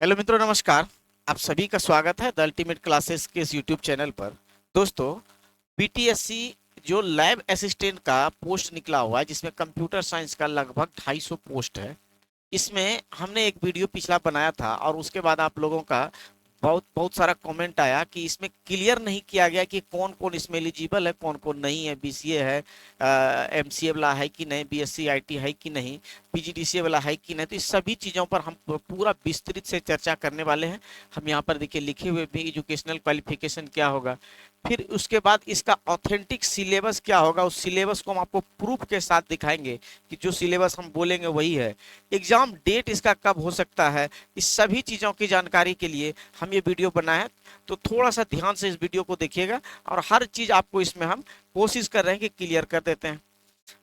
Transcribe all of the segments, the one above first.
Hello मित्रों, नमस्कार। आप सभी का स्वागत है द अल्टीमेट क्लासेस के इस यूट्यूब चैनल पर। दोस्तों, बीटीएससी जो लैब असिस्टेंट का पोस्ट निकला हुआ है, जिसमें कंप्यूटर साइंस का लगभग 250 पोस्ट है। इसमें हमने एक वीडियो पिछला बनाया था और उसके बाद आप लोगों का बहुत बहुत सारा कमेंट आया कि इसमें क्लियर नहीं किया गया कि कौन कौन इसमें एलिजिबल है, कौन कौन नहीं है। बीसीए है, एमसीए वाला है कि नहीं, बीएससी आईटी है कि नहीं, पीजीडीसीए वाला है कि नहीं। तो इस सभी चीज़ों पर हम पूरा विस्तृत से चर्चा करने वाले हैं। हम यहाँ पर देखिए लिखे हुए भी एजुकेशनल क्वालिफिकेशन क्या होगा, फिर उसके बाद इसका ऑथेंटिक सिलेबस क्या होगा। उस सिलेबस को हम आपको प्रूफ के साथ दिखाएंगे कि जो सिलेबस हम बोलेंगे वही है। एग्जाम डेट इसका कब हो सकता है, इस सभी चीज़ों की जानकारी के लिए हम ये वीडियो बनाए हैं। तो थोड़ा सा ध्यान से इस वीडियो को देखिएगा और हर चीज़ आपको इसमें हम कोशिश कर रहे हैं कि क्लियर कर देते हैं।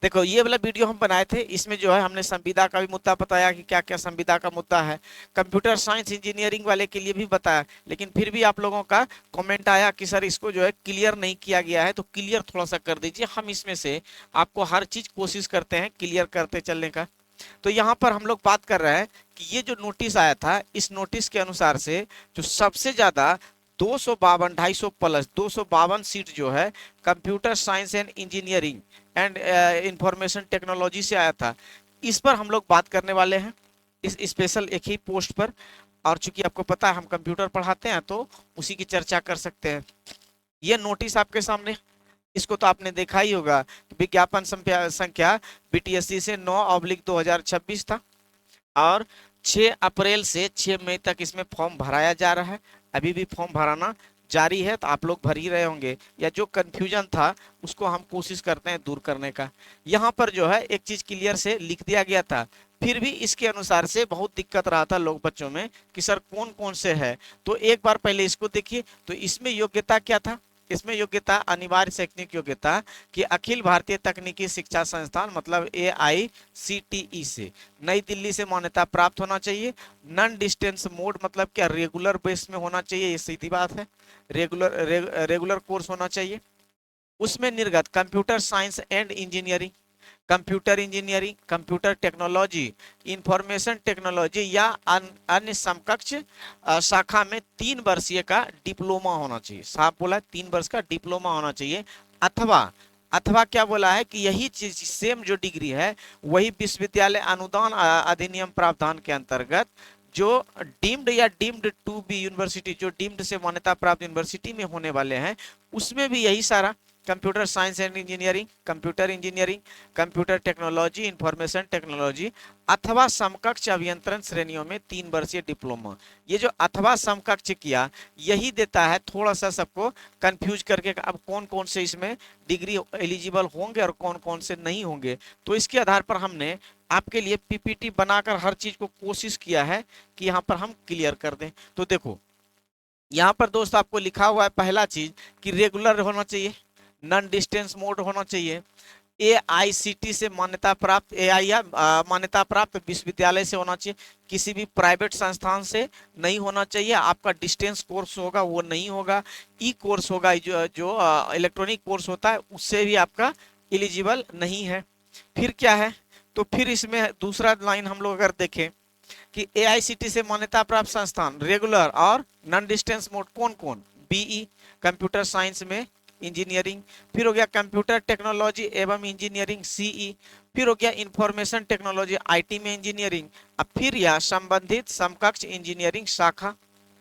देखो, ये वाला वीडियो हम बनाए थे, इसमें जो है हमने संविदा का भी मुद्दा बताया कि क्या क्या संविदा का मुद्दा है। कंप्यूटर साइंस इंजीनियरिंग वाले के लिए भी बताया, लेकिन फिर भी आप लोगों का कमेंट आया कि सर इसको जो है क्लियर नहीं किया गया है, तो क्लियर थोड़ा सा कर दीजिए। हम इसमें से आपको हर चीज कोशिश करते हैं क्लियर करते चलने का। तो यहाँ पर हम लोग बात कर रहे हैं कि ये जो नोटिस आया था, इस नोटिस के अनुसार से जो सबसे ज्यादा 252 250 प्लस 252 सीट जो है computer science and engineering and information technology से आया था, इस पर हम लोग बात करने वाले हैं, इस स्पेशल एक ही पोस्ट पर। और चूंकि आपको पता है हम कंप्यूटर पढ़ाते हैं तो उसी की चर्चा कर सकते हैं। ये नोटिस आपके सामने, इसको तो आपने देखा ही होगा। विज्ञापन संख्या बीटीएससी से 9/2026 था और 6 अप्रैल से 6 मई तक इसमें फॉर्म भराया जा रहा है। अभी भी फॉर्म भराना जारी है, तो आप लोग भर ही रहे होंगे, या जो कंफ्यूजन था उसको हम कोशिश करते हैं दूर करने का। यहाँ पर जो है एक चीज क्लियर से लिख दिया गया था, फिर भी इसके अनुसार से बहुत दिक्कत रहा था लोग बच्चों में कि सर कौन कौन से है। तो एक बार पहले इसको देखिए। तो इसमें योग्यता क्या था, इसमें योग्यता अनिवार्य शैक्षणिक योग्यता कि अखिल भारतीय तकनीकी शिक्षा संस्थान मतलब AICTE से नई दिल्ली से मान्यता प्राप्त होना चाहिए। नॉन डिस्टेंस मोड मतलब क्या, रेगुलर बेस में होना चाहिए, ये सीधी बात है। रेगुलर कोर्स होना चाहिए। उसमें निर्गत computer science and engineering, computer engineering, computer technology, information technology या अन्य समकक्ष शाखा में 3 वर्षीय का डिप्लोमा होना चाहिए। साहब बोला 3 वर्ष का डिप्लोमा होना चाहिए। अथवा अथवा क्या बोला है कि यही चीज सेम जो डिग्री है वही विश्वविद्यालय अनुदान अधिनियम प्रावधान के अंतर्गत जो डीम्ड या डीम्ड टू बी यूनिवर्सिटी, जो डीम्ड से मान्यता प्राप्त यूनिवर्सिटी में होने वाले हैं, उसमें भी यही सारा computer science and engineering, computer engineering, computer technology, information technology अथवा समकक्ष अभियंत्रण श्रेणियों में 3 वर्षीय डिप्लोमा। ये जो अथवा समकक्ष किया, यही देता है थोड़ा सा सबको कंफ्यूज करके अब कौन कौन से इसमें डिग्री एलिजिबल होंगे और कौन कौन से नहीं होंगे। तो इसके आधार पर हमने आपके लिए पीपीटी बनाकर हर चीज को कोशिश किया है कि यहाँ पर हम क्लियर कर दें। तो देखो, यहाँ पर दोस्त आपको लिखा हुआ है पहला चीज कि रेगुलर होना चाहिए, नॉन डिस्टेंस मोड होना चाहिए, AICT से मान्यता प्राप्त, AI या मान्यता प्राप्त विश्वविद्यालय से होना चाहिए, किसी भी प्राइवेट संस्थान से नहीं होना चाहिए। आपका डिस्टेंस कोर्स होगा वो नहीं होगा, ई कोर्स होगा, जो इलेक्ट्रॉनिक कोर्स होता है उससे भी आपका एलिजिबल नहीं है। फिर क्या है, तो फिर इसमें दूसरा लाइन हम लोग अगर देखें कि AICT से मान्यता प्राप्त संस्थान रेगुलर और नॉन डिस्टेंस मोड कौन कौन, BE कंप्यूटर साइंस में इंजीनियरिंग, फिर हो गया कंप्यूटर टेक्नोलॉजी एवं इंजीनियरिंग CE, फिर हो गया इंफॉर्मेशन टेक्नोलॉजी IT में इंजीनियरिंग, अब फिर या संबंधित समकक्ष इंजीनियरिंग शाखा।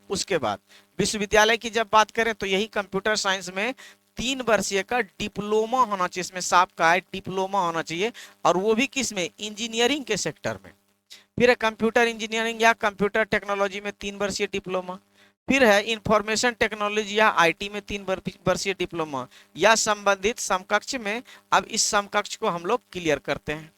उसके बाद विश्वविद्यालय की जब बात करें तो यही कंप्यूटर साइंस में 3 वर्षीय का डिप्लोमा होना चाहिए, इसमें साफ कहा है डिप्लोमा होना चाहिए, और वो भी किस में, इंजीनियरिंग के सेक्टर में। फिर है कंप्यूटर इंजीनियरिंग या कंप्यूटर टेक्नोलॉजी में 3 वर्षीय डिप्लोमा। फिर है इंफॉर्मेशन टेक्नोलॉजी या IT में 3 वर्षीय डिप्लोमा या संबंधित समकक्ष में। अब इस समकक्ष को हम लोग क्लियर करते हैं,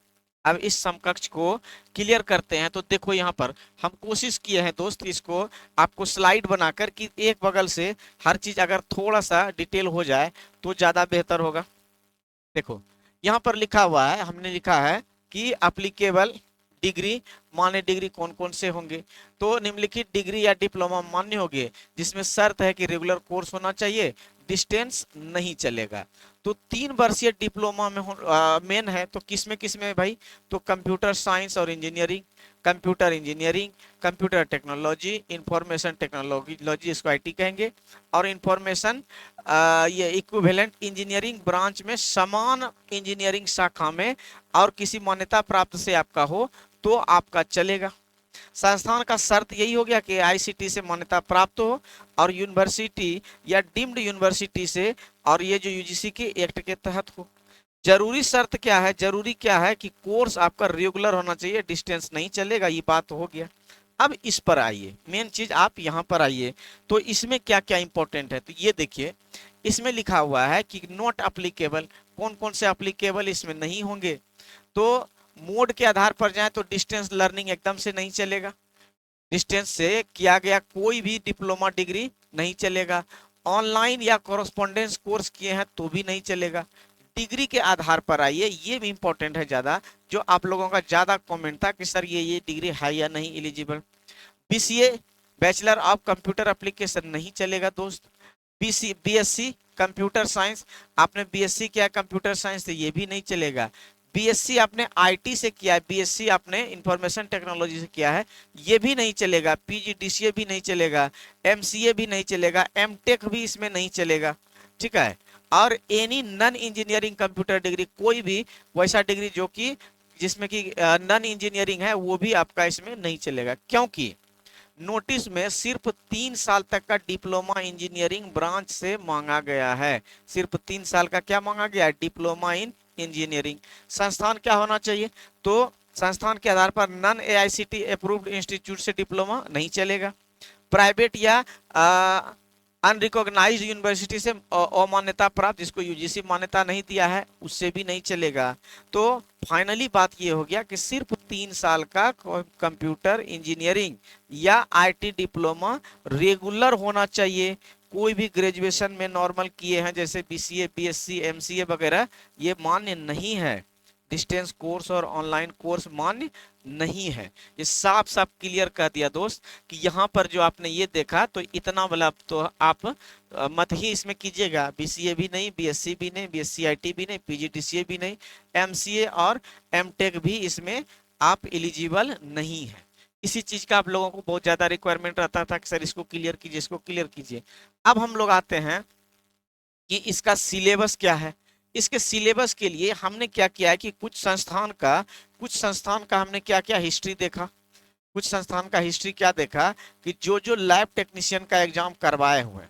अब इस समकक्ष को क्लियर करते हैं। तो देखो यहाँ पर हम कोशिश किए हैं दोस्त इसको आपको स्लाइड बनाकर कि एक बगल से हर चीज अगर थोड़ा सा डिटेल हो जाए तो ज्यादा बेहतर होगा। देखो यहाँ पर लिखा हुआ है, हमने लिखा है कि अप्लीकेबल डिग्री मान्य डिग्री कौन कौन से होंगे? तो निम्नलिखित डिग्री या डिप्लोमा मान्य होंगे जिसमें शर्त है कि रेगुलर कोर्स होना चाहिए, डिस्टेंस नहीं चलेगा। तो 3 वर्षीय डिप्लोमा में मेन है तो किस में भाई? तो कंप्यूटर साइंस और engineering, computer engineering, computer technology, information technology इसको आईटी कहेंगे, और इंफॉर्मेशन ये इक्विवेलेंट इंजीनियरिंग ब्रांच में समान इंजीनियरिंग शाखा में और किसी मान्यता प्राप्त से आपका हो तो आपका चलेगा। संस्थान का शर्त यही हो गया कि आईसीटी से मान्यता प्राप्त हो और यूनिवर्सिटी या डीम्ड यूनिवर्सिटी से, और ये जो यूजीसी के एक्ट के तहत हो। जरूरी शर्त क्या है? जरूरी क्या है कि कोर्स आपका रेगुलर होना चाहिए, डिस्टेंस नहीं चलेगा, ये बात हो गया। अब इस पर आइए, मेन चीज आप यहाँ पर आइए। तो इसमें क्या क्या इंपॉर्टेंट है? तो ये देखिए, इसमें लिखा हुआ है कि नॉट अप्लीकेबल, कौन कौन से अप्लीकेबल इसमें नहीं होंगे? तो मोड के आधार पर जाए तो डिस्टेंस लर्निंग एकदम से नहीं चलेगा, डिस्टेंस से किया गया कोई भी डिप्लोमा डिग्री नहीं चलेगा। ऑनलाइन या कोरस्पोंडेंस कोर्स किए हैं तो भी नहीं चलेगा। डिग्री के आधार पर आइए, ये भी इंपॉर्टेंट है ज्यादा, जो आप लोगों का ज्यादा कमेंट था कि सर ये डिग्री है या नहीं eligible. BCA bachelor of computer application नहीं चलेगा दोस्त। बीएससी कंप्यूटर साइंस, आपने बीएससी किया कंप्यूटर साइंस से ये भी नहीं चलेगा। बीएससी आपने आईटी से किया है, बीएससी आपने इंफॉर्मेशन टेक्नोलॉजी से किया है, ये भी नहीं चलेगा। पीजीडीसीए भी नहीं चलेगा, एमसीए भी नहीं चलेगा, एमटेक भी इसमें नहीं चलेगा, ठीक है। और any non engineering computer degree, कोई भी वैसा डिग्री जो कि जिसमें कि नॉन इंजीनियरिंग है वो भी आपका इसमें नहीं चलेगा, क्योंकि नोटिस में सिर्फ 3 साल तक का डिप्लोमा इंजीनियरिंग ब्रांच से मांगा गया है। सिर्फ 3 साल का क्या मांगा गया है? Diploma in engineering. संस्थान क्या होना चाहिए? तो संस्थान के आधार पर नॉन एआईसीटी अप्रूव्ड इंस्टीट्यूट से डिप्लोमा नहीं चलेगा। प्राइवेट या अनरिकॉग्नाइज्ड यूनिवर्सिटी से अमान्यता प्राप्त, जिसको यूजीसी मान्यता नहीं दिया है, उससे भी नहीं चलेगा। तो फाइनली बात ये हो गया कि सिर्फ 3 साल का कंप्यूटर इंजीनियरिंग या आईटी डिप्लोमा रेगुलर होना चाहिए। कोई भी ग्रेजुएशन में नॉर्मल किए हैं जैसे बीसीए, बीएससी, एमसीए वगैरह, ये मान्य नहीं है। डिस्टेंस कोर्स और ऑनलाइन कोर्स मान्य नहीं है। ये साफ साफ क्लियर कर दिया दोस्त कि यहाँ पर जो आपने ये देखा तो इतना वाला तो आप मत ही इसमें कीजिएगा। बीसीए भी नहीं, बीएससी भी नहीं, बीएससी आईटी भी नहीं, पीजीडीसीए भी नहीं, एमसीए और एमटेक भी इसमें आप एलिजिबल नहीं है। इसी चीज का आप लोगों को बहुत ज्यादा रिक्वायरमेंट रहता था कि सर इसको क्लियर कीजिए, इसको क्लियर कीजिए। अब हम लोग आते हैं कि इसका सिलेबस क्या है। इसके सिलेबस के लिए हमने क्या किया है कि कुछ संस्थान का हमने क्या क्या हिस्ट्री देखा। कुछ संस्थान का हिस्ट्री क्या देखा कि जो लैब टेक्नीशियन का एग्जाम करवाए हुए हैं,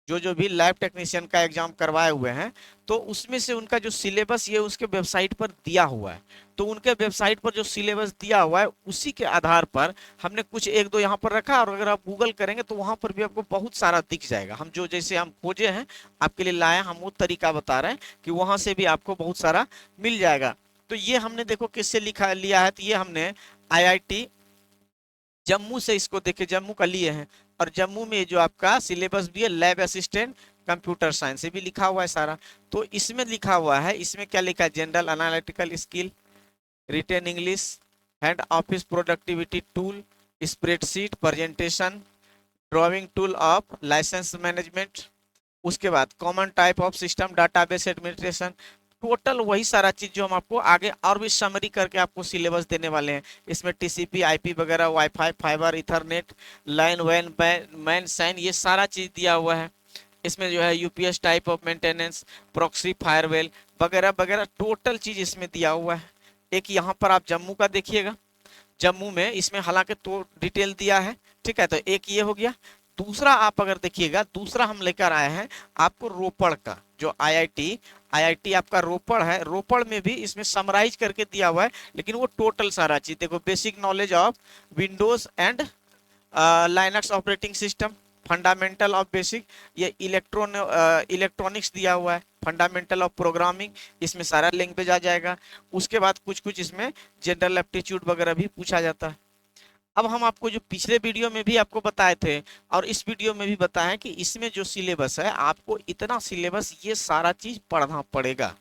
जो भी लैब टेक्नीशियन का एग्जाम करवाए हुए हैं, तो उसमें से उनका जो सिलेबस ये उसके वेबसाइट पर दिया हुआ है। तो उनके वेबसाइट पर जो सिलेबस दिया हुआ है उसी के आधार पर हमने कुछ एक दो यहाँ पर रखा, और अगर आप गूगल करेंगे तो वहां पर भी आपको बहुत सारा दिख जाएगा। हम जो जैसे हम खोजे हैं आपके लिए लाए, हम वो तरीका बता रहे हैं कि वहां से भी आपको बहुत सारा मिल जाएगा। तो ये हमने देखो किससे लिखा लिया है, तो ये हमने IIT जम्मू से इसको देखे, जम्मू का लिए हैं। और जम्मू में जो आपका सिलेबस भी है लैब असिस्टेंट कंप्यूटर साइंस से भी लिखा हुआ है सारा। तो इसमें लिखा हुआ है, इसमें क्या लिखा है? General analytical skill, written English, hand office productivity tool, spreadsheet, presentation, drawing tool of licence management, उसके बाद common type of system, database administration, total वही सारा चीज जो हम आपको आगे और भी समरी करके आपको सिलेबस देने वाले हैं। इसमें टीसीपी, आईपी वगैरह, वाईफाई, फाइबर, इथरनेट, लाइन वैन, मैन सैन, ये सारा चीज दिया हुआ है। इसमें जो है UPS type of maintenance, proxy, firewall वगैरह वगैरह, टोटल चीज इसमें दिया हुआ है। एक यहाँ पर आप जम्मू का देखिएगा, जम्मू में इसमें हालांकि तो डिटेल दिया है, ठीक है। तो एक ये हो गया। दूसरा आप अगर देखिएगा, दूसरा हम लेकर आए हैं आपको रोपड़ का, जो आईआईटी आपका रोपड़ है। रोपड़ में भी इसमें समराइज करके दिया हुआ है, लेकिन वो टोटल सारा चीज देखो। Basic knowledge of Windows and Linux operating system, fundamental of basic, ये इलेक्ट्रॉनिक्स दिया हुआ है, फंडामेंटल ऑफ प्रोग्रामिंग, इसमें सारा लैंग्वेज आ जाएगा। उसके बाद कुछ कुछ इसमें जनरल एप्टीट्यूड वगैरह भी पूछा जाता है। अब हम आपको जो पिछले वीडियो में भी आपको बताए थे और इस वीडियो में भी बताएं कि इसमें जो सिलेबस है, आपको इतना सिलेबस ये सारा चीज पढ़ना पड़ेगा।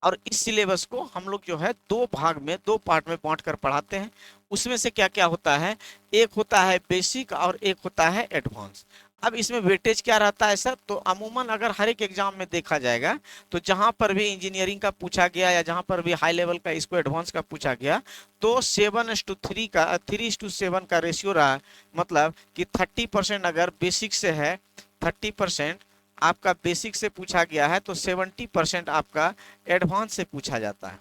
और इस सिलेबस को हम लोग जो है दो भाग में, दो पार्ट में बांट कर पढ़ाते हैं। उसमें से क्या क्या होता है, एक होता है बेसिक और एक होता है एडवांस। अब इसमें वेटेज क्या रहता है सर, तो अमूमन अगर हर एक एग्जाम में देखा जाएगा तो जहां पर भी इंजीनियरिंग का पूछा गया या जहां पर भी हाई लेवल का इसको एडवांस का पूछा गया तो 7:3 का 3:7 का रेशियो रहा। मतलब कि 30% अगर बेसिक से है, 30% आपका बेसिक से पूछा गया है तो 70% आपका एडवांस से पूछा जाता है,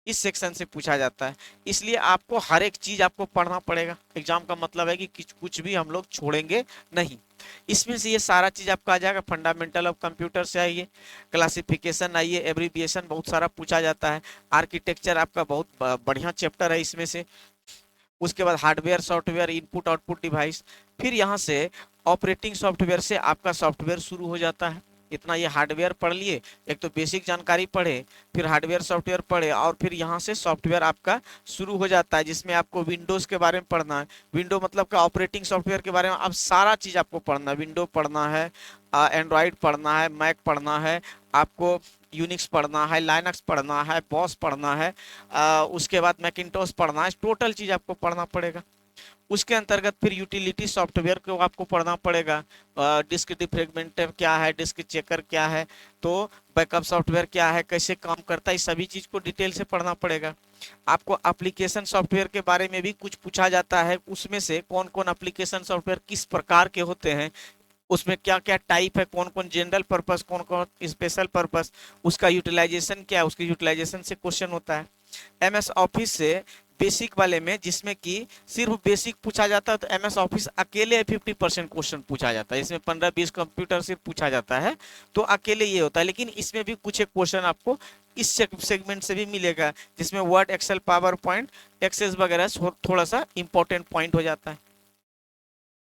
इस सेक्शन से पूछा जाता है। इसलिए आपको हर एक चीज आपको पढ़ना पड़ेगा। एग्जाम का मतलब है कि कुछ भी हम लोग छोड़ेंगे नहीं। इसमें से ये सारा चीज आपका आ जाएगा। फंडामेंटल ऑफ कंप्यूटर से आइए, क्लासिफिकेशन आइए, एब्रीविएशन बहुत सारा पूछा जाता है, आर्किटेक्चर आपका बहुत बढ़िया चैप्टर है इसमें से। उसके बाद hardware software input output device, फिर यहाँ से ऑपरेटिंग सॉफ्टवेयर से आपका सॉफ्टवेयर शुरू हो जाता है। इतना ये हार्डवेयर पढ़ लिए, एक तो बेसिक जानकारी पढ़े, फिर हार्डवेयर सॉफ्टवेयर पढ़े और फिर यहाँ से सॉफ्टवेयर आपका शुरू हो जाता है जिसमें आपको विंडोज के बारे में पढ़ना है। विंडो मतलब का ऑपरेटिंग सॉफ्टवेयर के बारे में अब सारा चीज आपको पढ़ना है। विंडो पढ़ना है, एंड्रॉइड पढ़ना है, मैक पढ़ना है, आपको यूनिक्स पढ़ना है, लाइनक्स पढ़ना है, बॉस पढ़ना है, उसके बाद मैकिंटोश पढ़ना है। टोटल चीज आपको पढ़ना पड़ेगा। उसके अंतर्गत फिर यूटिलिटी सॉफ्टवेयर को आपको पढ़ना पड़ेगा। डिस्क डिफ्रेगमेंटर क्या है, डिस्क चेकर क्या है, तो बैकअप सॉफ्टवेयर क्या है, कैसे काम करता है, इस सभी चीज को डिटेल से पढ़ना पड़ेगा। आपको एप्लीकेशन सॉफ्टवेयर के बारे में भी कुछ पूछा जाता है, उसमें से कौन कौन एप्लीकेशन सॉफ्टवेयर किस प्रकार के होते हैं, उसमें क्या क्या टाइप है, कौन कौन जनरल पर्पस, कौन कौन स्पेशल पर्पस, उसका यूटिलाइजेशन क्या है, उसके यूटिलाइजेशन से क्वेश्चन होता है। एमएस ऑफिस से बेसिक वाले में, जिसमें कि सिर्फ बेसिक पूछा जाता है, तो एमएस ऑफिस अकेले 50% क्वेश्चन पूछा जाता है। इसमें 15-20 कंप्यूटर से पूछा जाता है तो अकेले ये होता है। लेकिन इसमें भी कुछ एक क्वेश्चन आपको इस सेगमेंट से भी मिलेगा जिसमें Word, Excel, PowerPoint, Access वगैरह थोड़ा सा इंपॉर्टेंट पॉइंट हो जाता है।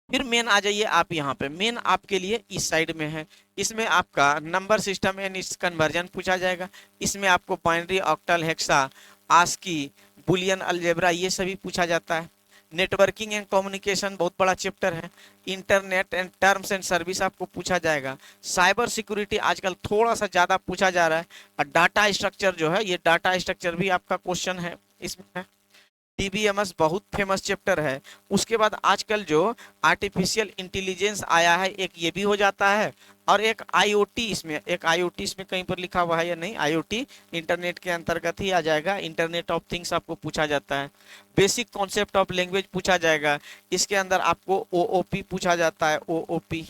फिर मेन आ जाइए आप यहाँ पे, मेन आपके लिए इस साइड में है। इसमें आपका number system and its conversion पूछा जाएगा। इसमें आपको binary, octal, hexa, ASCII, Boolean algebra ये सभी पूछा जाता है। नेटवर्किंग एंड कम्युनिकेशन बहुत बड़ा चैप्टर है। Internet and terms and service आपको पूछा जाएगा। साइबर सिक्योरिटी आजकल थोड़ा सा ज्यादा पूछा जा रहा है। और डाटा स्ट्रक्चर जो है, ये डाटा स्ट्रक्चर भी आपका क्वेश्चन है इसमें है। डीबीएमएस बहुत फेमस चैप्टर है। उसके बाद आजकल जो आर्टिफिशियल इंटेलिजेंस आया है, एक ये भी हो जाता है और एक आईओटी, इसमें एक आईओटी इसमें कहीं पर लिखा हुआ है या नहीं, आईओटी इंटरनेट के अंतर्गत ही आ जाएगा। इंटरनेट ऑफ थिंग्स आपको पूछा जाता है। बेसिक कॉन्सेप्ट ऑफ लैंग्वेज पूछा जाएगा। इसके अंदर आपको ओओपी पूछा जाता है, ओओपी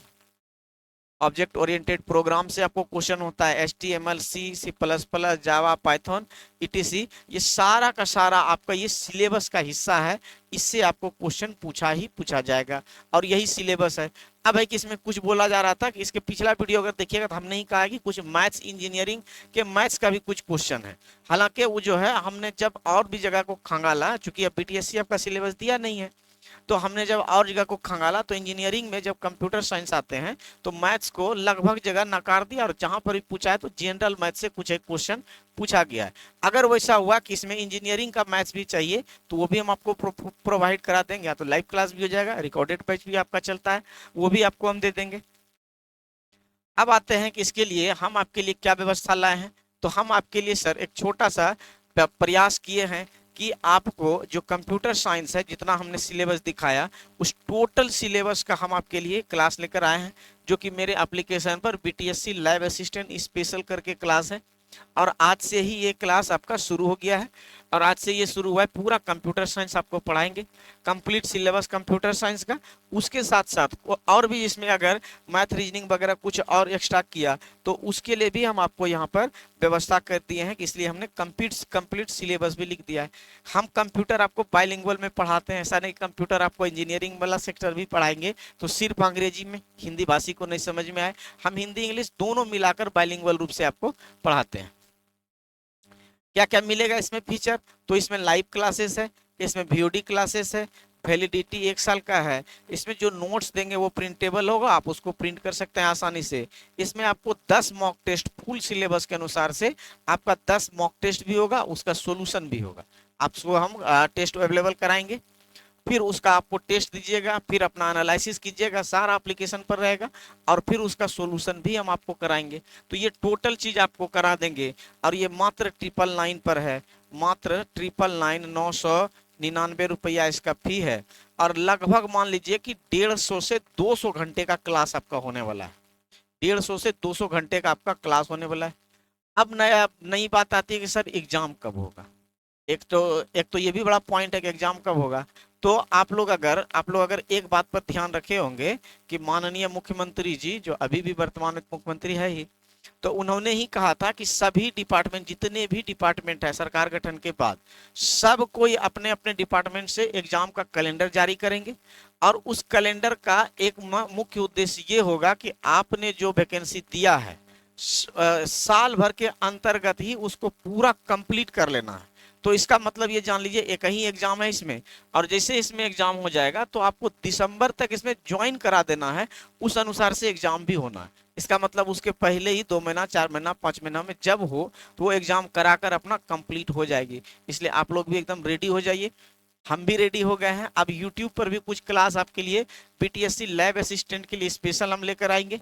ऑब्जेक्ट ओरिएंटेड प्रोग्राम से आपको क्वेश्चन होता है। HTML, C++, जावा, पाइथन, etc। ये सारा का सारा आपका ये सिलेबस का हिस्सा है। इससे आपको क्वेश्चन पूछा ही पूछा जाएगा और यही सिलेबस है। अब है कि इसमें कुछ बोला जा रहा था कि इसके पिछला वीडियो अगर देखिएगा तो हमने ही कहा कि कुछ मैथ्स, इंजीनियरिंग के मैथ्स का भी कुछ क्वेश्चन है। हालांकि वो जो है हमने जब और भी जगह को खंगाला, चूंकि अब BTSC आपका सिलेबस दिया नहीं है, तो हमने जब और जगह को खंगाला तो इंजीनियरिंग में जब कंप्यूटर साइंस आते हैं तो मैथ्स को लगभग जगह नकार दिया और जहां पर भी पूछा है तो जनरल मैथ्स से कुछ एक क्वेश्चन पूछा गया है। अगर वैसा हुआ कि इसमें इंजीनियरिंग का मैथ्स भी चाहिए तो वो भी हम आपको प्रोवाइड करा देंगे। या तो लाइव क्लास भी हो जाएगा, रिकॉर्डेड बैच भी आपका चलता है, वो भी आपको हम दे देंगे। अब आते हैं कि इसके लिए हम आपके लिए क्या व्यवस्था लाए हैं। तो हम आपके लिए सर एक छोटा सा प्रयास किए हैं कि आपको जो कंप्यूटर साइंस है, जितना हमने सिलेबस दिखाया, उस टोटल सिलेबस का हम आपके लिए क्लास लेकर आए हैं, जो कि मेरे एप्लीकेशन पर BTSC लैब असिस्टेंट स्पेशल करके क्लास है। और आज से ही ये क्लास आपका शुरू हो गया है और आज से ये शुरू हुआ है। पूरा कंप्यूटर साइंस आपको पढ़ाएंगे, कंप्लीट सिलेबस कंप्यूटर साइंस का। उसके साथ साथ और भी इसमें अगर मैथ, रीजनिंग वगैरह कुछ और एक्स्ट्रा किया तो उसके लिए भी हम आपको यहाँ पर व्यवस्था कर दिए हैं कि इसलिए हमने कंप्लीट सिलेबस भी लिख दिया है। हम कंप्यूटर आपको बाइलिंगुअल में पढ़ाते हैं, ऐसा नहीं कंप्यूटर आपको इंजीनियरिंग वाला सेक्टर भी पढ़ाएंगे तो सिर्फ अंग्रेजी में हिंदी भाषी को नहीं समझ में आए, हम हिंदी इंग्लिश दोनों मिलाकर बाइलिंगुअल रूप से आपको पढ़ाते हैं। क्या क्या मिलेगा इसमें फीचर, तो इसमें लाइव क्लासेस है, इसमें VOD क्लासेस है, वैलिडिटी 1 साल का है। इसमें जो नोट्स देंगे वो प्रिंटेबल होगा, आप उसको प्रिंट कर सकते हैं आसानी से। इसमें आपको 10 मॉक टेस्ट फुल सिलेबस के अनुसार से आपका 10 मॉक टेस्ट भी होगा, उसका सोल्यूशन भी होगा, आपको हम टेस्ट अवेलेबल कराएंगे। फिर उसका आपको टेस्ट दीजिएगा, फिर अपना एनालिसिस कीजिएगा, सारा एप्लीकेशन पर रहेगा, और फिर उसका सॉल्यूशन भी हम आपको कराएंगे। तो ये टोटल चीज आपको करा देंगे, और ये मात्र 999 पर है, मात्र 999, 999 रुपया इसका फी है। और लगभग मान लीजिए कि 150 से 200 घंटे का क्लास आपका होने वाला है, 150 से 200 घंटे का आपका क्लास होने वाला है। अब नई बात आती है कि सर एग्जाम कब होगा। एक तो ये भी बड़ा पॉइंट है कि एग्जाम कब होगा। तो आप लोग अगर एक बात पर ध्यान रखे होंगे कि माननीय मुख्यमंत्री जी, जो अभी भी वर्तमान में मुख्यमंत्री है ही, तो उन्होंने ही कहा था कि सभी डिपार्टमेंट, जितने भी डिपार्टमेंट है सरकार गठन के बाद, सब कोई अपने अपने डिपार्टमेंट से एग्जाम का कैलेंडर जारी करेंगे। और उस कैलेंडर का एक मुख्य उद्देश्य ये होगा कि आपने जो वैकेंसी दिया है साल भर के अंतर्गत ही उसको पूरा कंप्लीट कर लेना है। तो इसका मतलब ये जान लीजिए एक ही एग्जाम है इसमें, और जैसे इसमें एग्जाम हो जाएगा तो आपको दिसंबर तक इसमें ज्वाइन करा देना है, उस अनुसार से एग्जाम भी होना है। इसका मतलब उसके पहले ही 2 महीना, 4 महीना, 5 महीना में जब हो तो वो एग्जाम कराकर अपना कंप्लीट हो जाएगी। इसलिए आप लोग भी एकदम रेडी हो जाइए, हम भी रेडी हो गए हैं। अब यूट्यूब पर भी कुछ क्लास आपके लिए बीटीएससी लैब असिस्टेंट के लिए स्पेशल हम लेकर आएंगे,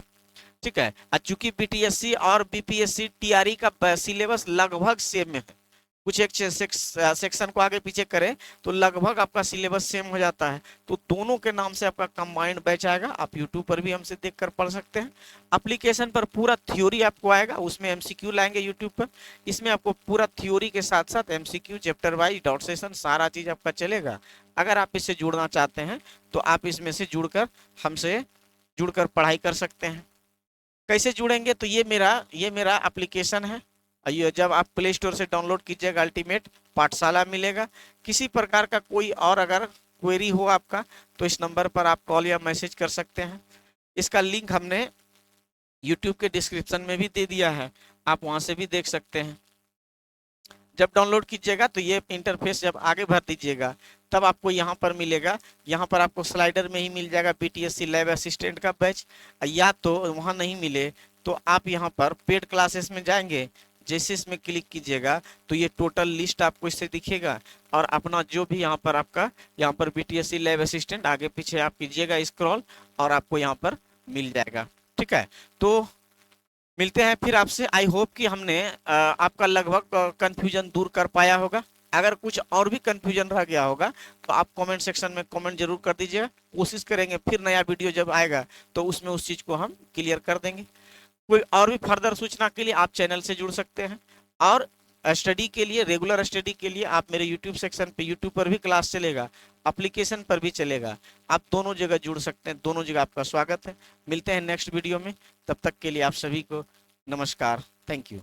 ठीक है। चूंकि बीटीएससी और बीपीएससी टीआरई का सिलेबस लगभग सेम है, कुछ एक सेक्शन को आगे पीछे करें तो लगभग आपका सिलेबस सेम हो जाता है। तो दोनों के नाम से आपका कंबाइंड बैच आएगा, आप यूट्यूब पर भी हमसे देखकर पढ़ सकते हैं। एप्लीकेशन पर पूरा थ्योरी आपको आएगा, उसमें एमसीक्यू लाएंगे यूट्यूब पर, इसमें आपको पूरा थ्योरी के साथ साथ MCQ, chapter wise, dot session, सारा चीज आपका चलेगा। अगर आप इससे जुड़ना चाहते हैं तो आप इसमें से जुड़कर हमसे जुड़कर पढ़ाई कर सकते हैं। कैसे जुड़ेंगे, तो ये मेरा एप्लीकेशन है, ये जब आप प्ले स्टोर से डाउनलोड कीजिएगा अल्टीमेट पाठशाला मिलेगा। किसी प्रकार का कोई और अगर क्वेरी हो आपका तो इस नंबर पर आप कॉल या मैसेज कर सकते हैं। इसका लिंक हमने यूट्यूब के डिस्क्रिप्शन में भी दे दिया है, आप वहां से भी देख सकते हैं। जब डाउनलोड कीजिएगा तो ये इंटरफेस जब आगे भर दीजिएगा तब आपको यहाँ पर मिलेगा, यहाँ पर आपको स्लाइडर में ही मिल जाएगा बीटीएससी लैब असिस्टेंट का बैच। या तो वहाँ नहीं मिले तो आप यहाँ पर पेड क्लासेस में जाएंगे, जैसे इसमें क्लिक कीजिएगा तो ये टोटल लिस्ट आपको इससे दिखेगा, और अपना जो भी यहाँ पर आपका यहाँ पर बीटीएससी लैब असिस्टेंट आगे पीछे आप कीजिएगा स्क्रॉल और आपको यहाँ पर मिल जाएगा, ठीक है। तो मिलते हैं फिर आपसे। आई होप कि हमने आपका लगभग कंफ्यूजन दूर कर पाया होगा। अगर कुछ और भी कंफ्यूजन रह गया होगा तो आप कमेंट सेक्शन में कमेंट जरूर कर दीजिएगा, कोशिश करेंगे फिर नया वीडियो जब आएगा तो उसमें उस चीज को हम क्लियर कर देंगे। कोई और भी फर्दर सूचना के लिए आप चैनल से जुड़ सकते हैं, और स्टडी के लिए, रेगुलर स्टडी के लिए आप मेरे यूट्यूब सेक्शन पे, यूट्यूब पर भी क्लास चलेगा, एप्लीकेशन पर भी चलेगा, आप दोनों जगह जुड़ सकते हैं, दोनों जगह आपका स्वागत है। मिलते हैं नेक्स्ट वीडियो में, तब तक के लिए आप सभी को नमस्कार, थैंक यू।